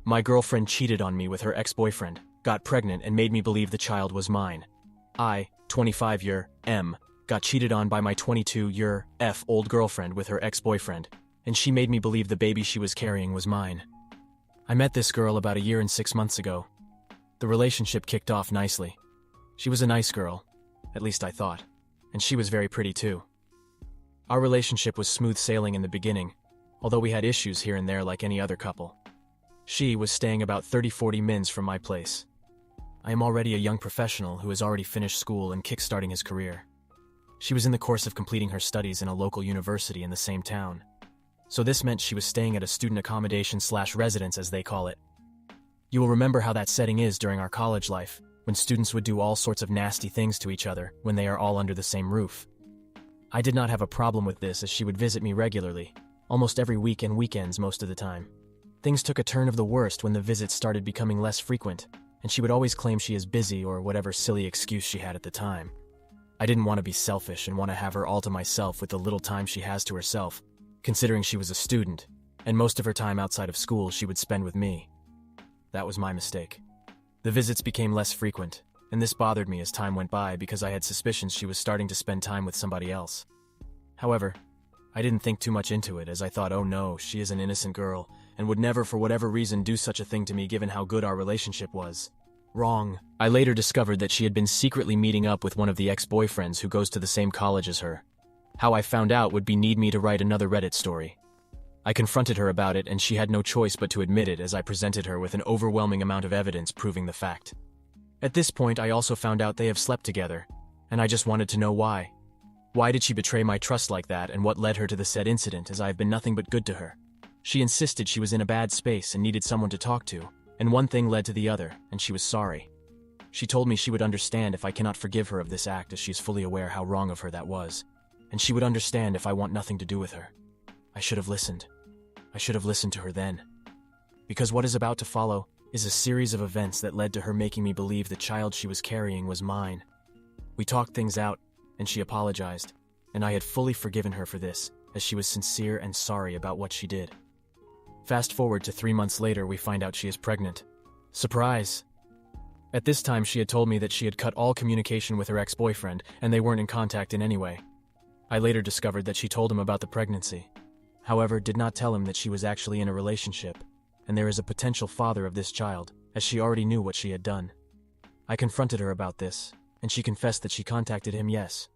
My girlfriend cheated on me with her ex-boyfriend, got pregnant and made me believe the child was mine. I, 25-year M, got cheated on by my 22-year F old girlfriend with her ex-boyfriend, and she made me believe the baby she was carrying was mine. I met this girl about a year and 6 months ago. The relationship kicked off nicely. She was a nice girl, at least I thought, and she was very pretty too. Our relationship was smooth sailing in the beginning, although we had issues here and there like any other couple. She was staying about 30-40 minutes from my place. I am already a young professional who has already finished school and kickstarting his career. She was in the course of completing her studies in a local university in the same town. So this meant she was staying at a student accommodation/residence, as they call it. You will remember how that setting is during our college life, when students would do all sorts of nasty things to each other when they are all under the same roof. I did not have a problem with this, as she would visit me regularly, almost every week and weekends most of the time. Things took a turn of the worst when the visits started becoming less frequent, and she would always claim she is busy or whatever silly excuse she had at the time. I didn't want to be selfish and want to have her all to myself with the little time she has to herself, considering she was a student, and most of her time outside of school she would spend with me. That was my mistake. The visits became less frequent, and this bothered me as time went by because I had suspicions she was starting to spend time with somebody else. However, I didn't think too much into it, as I thought, oh no, she is an innocent girl, and would never for whatever reason do such a thing to me given how good our relationship was. Wrong. I later discovered that she had been secretly meeting up with one of the ex-boyfriends who goes to the same college as her. How I found out would need me to write another Reddit story. I confronted her about it, and she had no choice but to admit it, as I presented her with an overwhelming amount of evidence proving the fact. At this point, I also found out they have slept together, and I just wanted to know why. Why did she betray my trust like that, and what led her to the said incident, as I have been nothing but good to her? She insisted she was in a bad space and needed someone to talk to, and one thing led to the other, and she was sorry. She told me she would understand if I cannot forgive her of this act, as she is fully aware how wrong of her that was, and she would understand if I want nothing to do with her. I should have listened. I should have listened to her then. Because what is about to follow is a series of events that led to her making me believe the child she was carrying was mine. We talked things out, and she apologized, and I had fully forgiven her for this, as she was sincere and sorry about what she did. Fast forward to 3 months later, we find out she is pregnant. Surprise! At this time, she had told me that she had cut all communication with her ex-boyfriend, and they weren't in contact in any way. I later discovered that she told him about the pregnancy. However, did not tell him that she was actually in a relationship, and there is a potential father of this child, as she already knew what she had done. I confronted her about this, and she confessed that she contacted him, yes,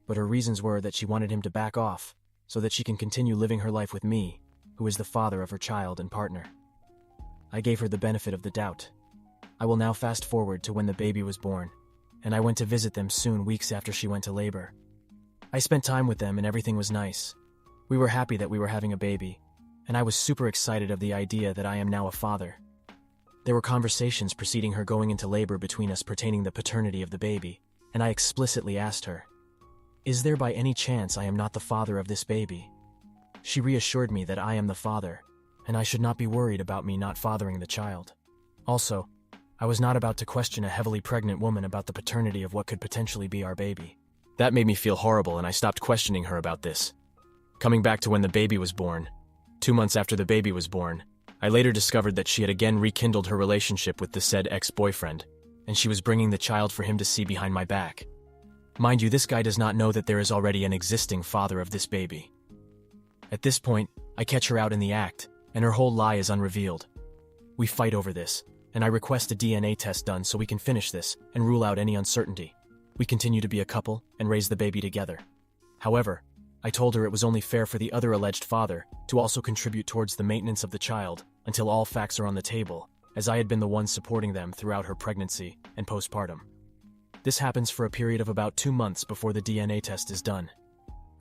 but her reasons were that she wanted him to back off, so that she can continue living her life with me, who is the father of her child and partner. I gave her the benefit of the doubt. I will now fast forward to when the baby was born, and I went to visit them soon, weeks after she went to labor. I spent time with them and everything was nice. We were happy that we were having a baby, and I was super excited of the idea that I am now a father. There were conversations preceding her going into labor between us pertaining the paternity of the baby, and I explicitly asked her, "Is there by any chance I am not the father of this baby?" She reassured me that I am the father, and I should not be worried about me not fathering the child. Also, I was not about to question a heavily pregnant woman about the paternity of what could potentially be our baby. That made me feel horrible, and I stopped questioning her about this. Coming back to when the baby was born, 2 months after the baby was born, I later discovered that she had again rekindled her relationship with the said ex-boyfriend, and she was bringing the child for him to see behind my back. Mind you, this guy does not know that there is already an existing father of this baby. At this point, I catch her out in the act, and her whole lie is unrevealed. We fight over this, and I request a DNA test done so we can finish this and rule out any uncertainty. We continue to be a couple and raise the baby together. However, I told her it was only fair for the other alleged father to also contribute towards the maintenance of the child until all facts are on the table, as I had been the one supporting them throughout her pregnancy and postpartum. This happens for a period of about 2 months before the DNA test is done.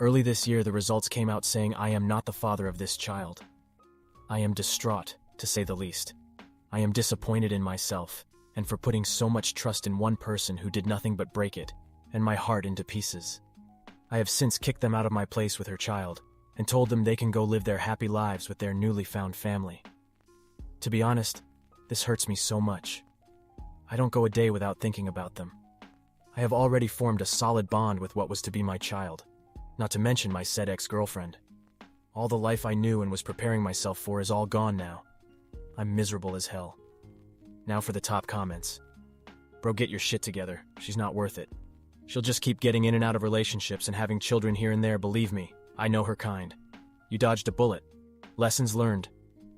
Early this year, the results came out saying I am not the father of this child. I am distraught, to say the least. I am disappointed in myself, and for putting so much trust in one person who did nothing but break it, and my heart into pieces. I have since kicked them out of my place with her child, and told them they can go live their happy lives with their newly found family. To be honest, this hurts me so much. I don't go a day without thinking about them. I have already formed a solid bond with what was to be my child, not to mention my said ex-girlfriend. All the life I knew and was preparing myself for is all gone now. I'm miserable as hell. Now for the top comments. Bro, get your shit together. She's not worth it. She'll just keep getting in and out of relationships and having children here and there, believe me. I know her kind. You dodged a bullet. Lessons learned.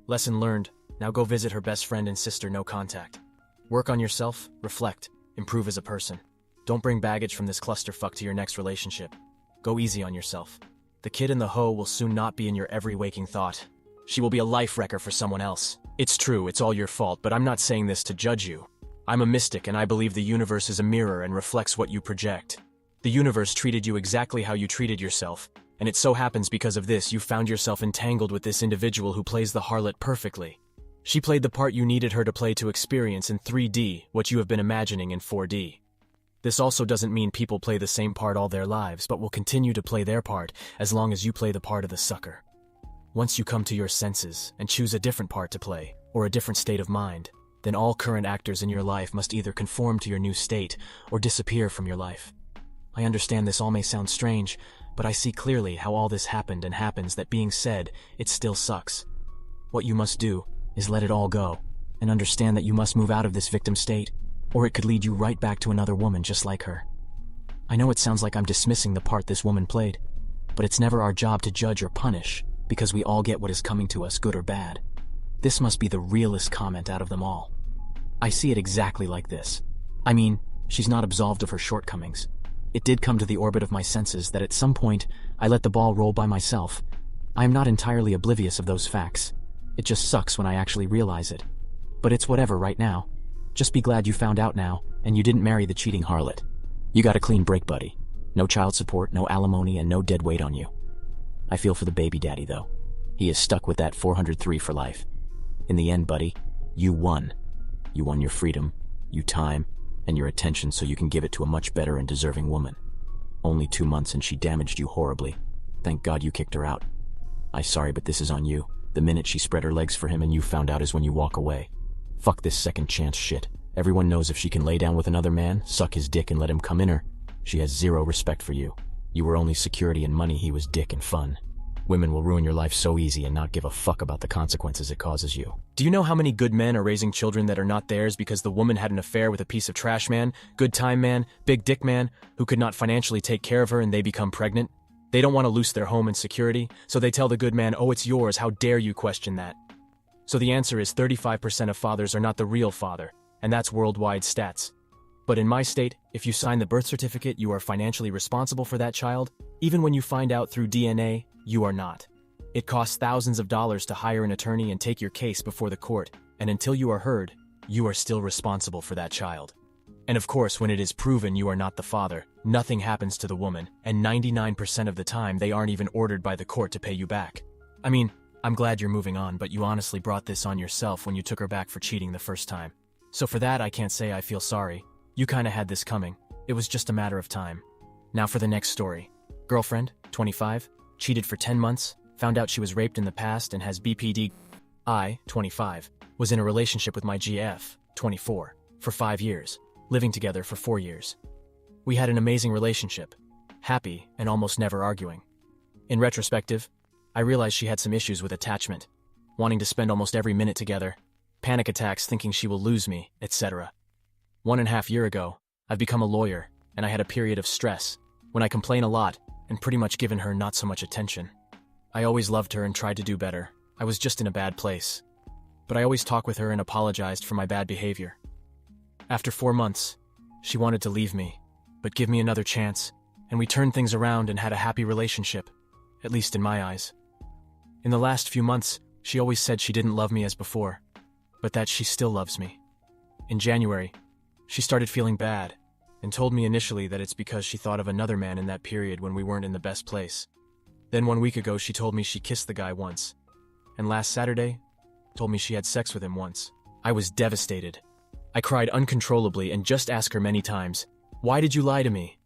Lesson learned. Now go visit her best friend and sister, no contact. Work on yourself, reflect, improve as a person. Don't bring baggage from this clusterfuck to your next relationship. Go easy on yourself. The kid in the hoe will soon not be in your every waking thought. She will be a life wrecker for someone else. It's true, it's all your fault, but I'm not saying this to judge you. I'm a mystic and I believe the universe is a mirror and reflects what you project. The universe treated you exactly how you treated yourself, and it so happens because of this you found yourself entangled with this individual who plays the harlot perfectly. She played the part you needed her to play to experience in 3D what you have been imagining in 4D. This also doesn't mean people play the same part all their lives, but will continue to play their part as long as you play the part of the sucker. Once you come to your senses and choose a different part to play, or a different state of mind, then all current actors in your life must either conform to your new state or disappear from your life. I understand this all may sound strange, but I see clearly how all this happened and happens. That being said, it still sucks. What you must do is let it all go, and understand that you must move out of this victim state, or it could lead you right back to another woman just like her. I know it sounds like I'm dismissing the part this woman played, but it's never our job to judge or punish, because we all get what is coming to us, good or bad. This must be the realest comment out of them all. I see it exactly like this. I mean, she's not absolved of her shortcomings. It did come to the orbit of my senses that at some point I let the ball roll by myself. I am not entirely oblivious of those facts. It just sucks when I actually realize it. But it's whatever right now. Just be glad you found out now, and you didn't marry the cheating harlot. You got a clean break, buddy. No child support, no alimony, and no dead weight on you. I feel for the baby daddy, though. He is stuck with that 403 for life. In the end, buddy, you won. You won your freedom, your time, and your attention so you can give it to a much better and deserving woman. Only 2 months and she damaged you horribly. Thank God you kicked her out. I'm sorry, but this is on you. The minute she spread her legs for him and you found out is when you walk away. Fuck this second chance shit. Everyone knows if she can lay down with another man, suck his dick and let him come in her, she has zero respect for you. You were only security and money, he was dick and fun. Women will ruin your life so easy and not give a fuck about the consequences it causes you. Do you know how many good men are raising children that are not theirs because the woman had an affair with a piece of trash man, good time man, big dick man, who could not financially take care of her and they become pregnant? They don't want to lose their home and security, so they tell the good man, oh, it's yours, how dare you question that? So the answer is 35% of fathers are not the real father, and that's worldwide stats. But in my state, if you sign the birth certificate, you are financially responsible for that child. Even when you find out through DNA, you are not. It costs thousands of dollars to hire an attorney and take your case before the court, and until you are heard, you are still responsible for that child. And of course, when it is proven you are not the father, nothing happens to the woman, and 99% of the time they aren't even ordered by the court to pay you back. I mean, I'm glad you're moving on, but you honestly brought this on yourself when you took her back for cheating the first time. So for that, I can't say I feel sorry. You kinda had this coming. It was just a matter of time. Now for the next story. Girlfriend, 25, cheated for 10 months, found out she was raped in the past and has BPD. I, 25, was in a relationship with my GF, 24, for 5 years, living together for 4 years. We had an amazing relationship, happy and almost never arguing. In retrospective, I realized she had some issues with attachment, wanting to spend almost every minute together, panic attacks thinking she will lose me, etc. 1.5 years ago, I've become a lawyer, and I had a period of stress, when I complain a lot, and pretty much given her not so much attention. I always loved her and tried to do better. I was just in a bad place. But I always talked with her and apologized for my bad behavior. After 4 months, she wanted to leave me, but give me another chance, and we turned things around and had a happy relationship, at least in my eyes. In the last few months, she always said she didn't love me as before, but that she still loves me. In January, she started feeling bad, and told me initially that it's because she thought of another man in that period when we weren't in the best place. Then 1 week ago she told me she kissed the guy once, and last Saturday, told me she had sex with him once. I was devastated. I cried uncontrollably and just asked her many times, why did you lie to me?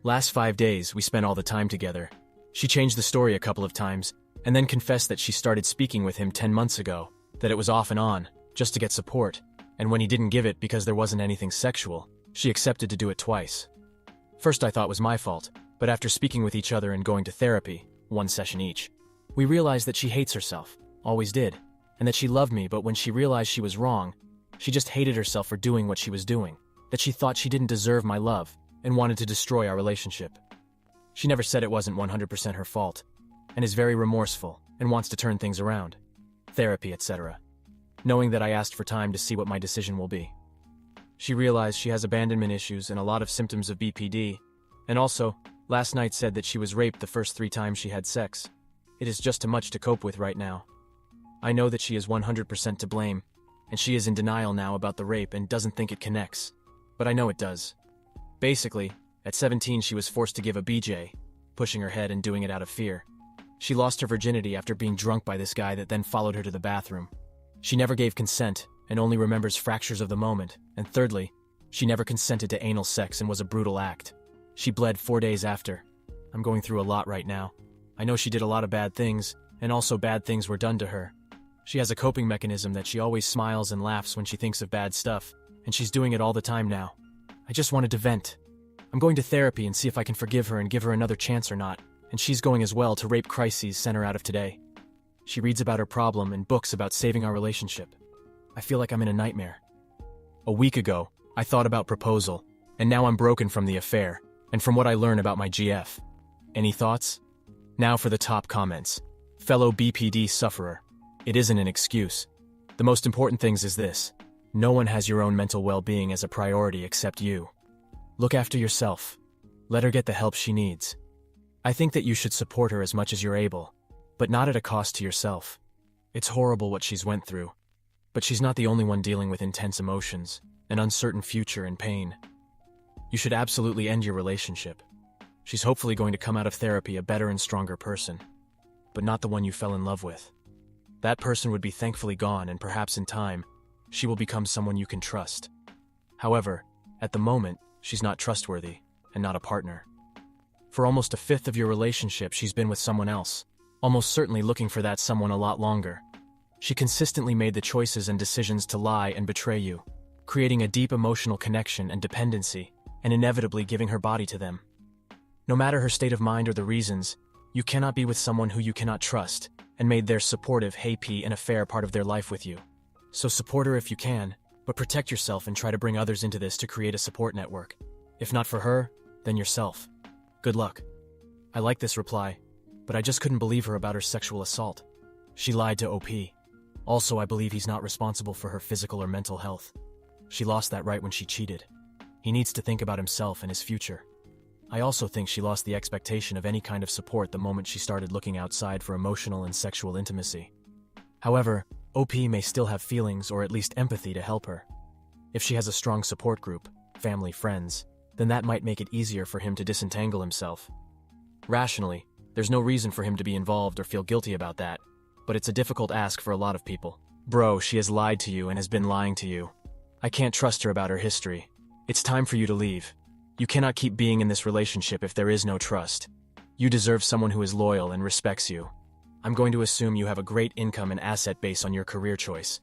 Last 5 days, we spent all the time together. She changed the story a couple of times, and then confessed that she started speaking with him 10 months ago, that it was off and on, just to get support, and when he didn't give it because there wasn't anything sexual, she accepted to do it twice. First I thought it was my fault, but after speaking with each other and going to therapy, 1 session each, we realized that she hates herself, always did. and that she loved me, but when she realized she was wrong, she just hated herself for doing what she was doing, that she thought she didn't deserve my love and wanted to destroy our relationship. She never said it wasn't 100% her fault, and is very remorseful and wants to turn things around. Therapy, etc. Knowing that I asked for time to see what my decision will be. She realized she has abandonment issues and a lot of symptoms of BPD, and also, last night said that she was raped the first 3 times she had sex. It is just too much to cope with right now. I know that she is 100% to blame, and she is in denial now about the rape and doesn't think it connects. But I know it does. Basically, at 17 she was forced to give a BJ, pushing her head and doing it out of fear. She lost her virginity after being drunk by this guy that then followed her to the bathroom. She never gave consent and only remembers fractures of the moment. And thirdly, she never consented to anal sex and was a brutal act. She bled 4 days after. I'm going through a lot right now. I know she did a lot of bad things, and also bad things were done to her. She has a coping mechanism that she always smiles and laughs when she thinks of bad stuff, and she's doing it all the time now. I just wanted to vent. I'm going to therapy and see if I can forgive her and give her another chance or not, and she's going as well to Rape Crises Center out of today. She reads about her problem and books about saving our relationship. I feel like I'm in a nightmare. A week ago, I thought about proposal, and now I'm broken from the affair, and from what I learn about my GF. Any thoughts? Now for the top comments. Fellow BPD sufferer. It isn't an excuse. The most important things is this. No one has your own mental well-being as a priority except you. Look after yourself. Let her get the help she needs. I think that you should support her as much as you're able, but not at a cost to yourself. It's horrible what she's went through, but she's not the only one dealing with intense emotions, an uncertain future and pain. You should absolutely end your relationship. She's hopefully going to come out of therapy a better and stronger person, but not the one you fell in love with. That person would be thankfully gone, and perhaps in time, she will become someone you can trust. However, at the moment, she's not trustworthy and not a partner. For almost a fifth of your relationship, she's been with someone else, almost certainly looking for that someone a lot longer. She consistently made the choices and decisions to lie and betray you, creating a deep emotional connection and dependency, and inevitably giving her body to them. No matter her state of mind or the reasons, you cannot be with someone who you cannot trust, and made their supportive, happy, and affair part of their life with you. So support her if you can, but protect yourself and try to bring others into this to create a support network. If not for her, then yourself. Good luck. I like this reply, but I just couldn't believe her about her sexual assault. She lied to OP. Also, I believe he's not responsible for her physical or mental health. She lost that right when she cheated. He needs to think about himself and his future. I also think she lost the expectation of any kind of support the moment she started looking outside for emotional and sexual intimacy. However, OP may still have feelings or at least empathy to help her. If she has a strong support group, family, friends, then that might make it easier for him to disentangle himself. Rationally, there's no reason for him to be involved or feel guilty about that, but it's a difficult ask for a lot of people. Bro, she has lied to you and has been lying to you. I can't trust her about her history. It's time for you to leave. You cannot keep being in this relationship if there is no trust. You deserve someone who is loyal and respects you. I'm going to assume you have a great income and asset base on your career choice.